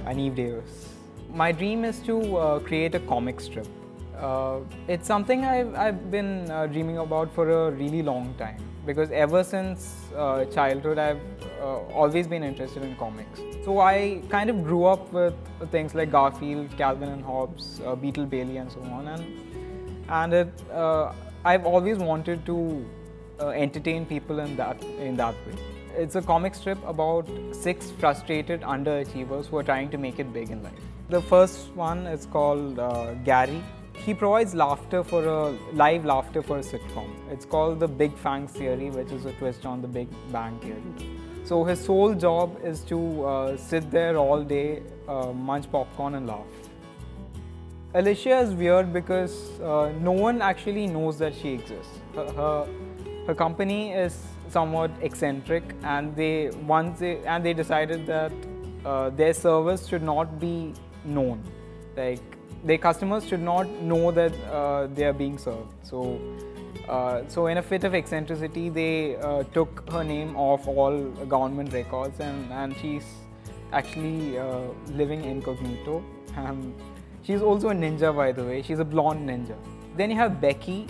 Aneev Davis. My dream is to create a comic strip. It's something I've been dreaming about for a really long time, because ever since childhood I've always been interested in comics. So I kind of grew up with things like Garfield, Calvin and Hobbes, Beetle Bailey and so on, and I've always wanted to entertain people in that way. It's a comic strip about 6 frustrated underachievers who are trying to make it big in life. The first one is called Gary. He provides laughter for live laughter for a sitcom. It's called the Big Fang Theory, which is a twist on the Big Bang Theory. So his sole job is to sit there all day, munch popcorn and laugh. Alicia is weird because no one actually knows that she exists. Her company is somewhat eccentric, and they decided that their service should not be known. Like, their customers should not know that they are being served. So in a fit of eccentricity, they took her name off all government records, and she's actually living incognito. She's also a ninja, by the way. She's a blonde ninja. Then you have Becky.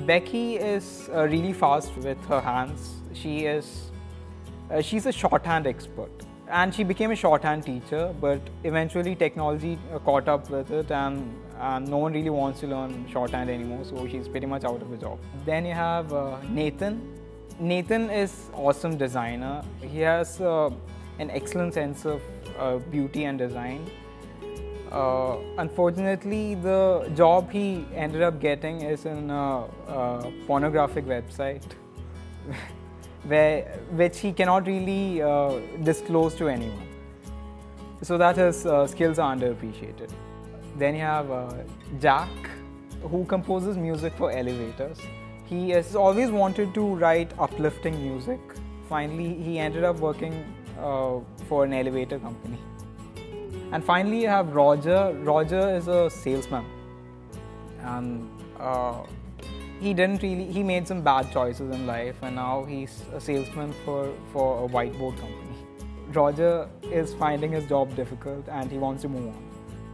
Becky is really fast with her hands. She's a shorthand expert, and she became a shorthand teacher, but eventually technology caught up with it, and no one really wants to learn shorthand anymore, so she's pretty much out of a job. Then you have Nathan. Nathan is awesome designer. He has an excellent sense of beauty and design. Unfortunately, the job he ended up getting is in a pornographic website which he cannot really disclose to anyone, so that his skills are underappreciated. Then you have Jack, who composes music for elevators. He has always wanted to write uplifting music. Finally, he ended up working for an elevator company. And finally, you have Roger. Roger is a salesman, and he made some bad choices in life, and now he's a salesman for a whiteboard company. Roger is finding his job difficult, and he wants to move on.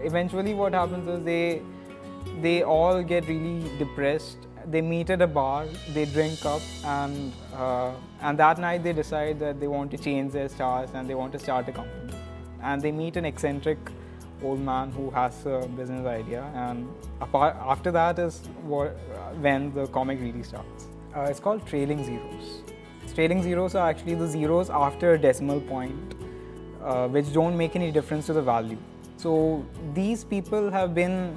Eventually, what happens is they all get really depressed. They meet at a bar, they drink up, and that night they decide that they want to change their stars and they want to start a company. And they meet an eccentric old man who has a business idea, and after that is when the comic really starts. It's called Trailing Zeros. Trailing zeros are actually the zeros after a decimal point, which don't make any difference to the value. So these people have been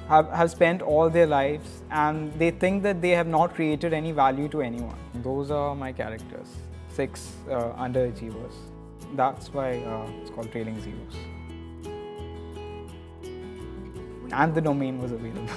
have spent all their lives, and they think that they have not created any value to anyone. Those are my characters, 6 underachievers. That's why it's called Trailing Zeros. And the domain was available.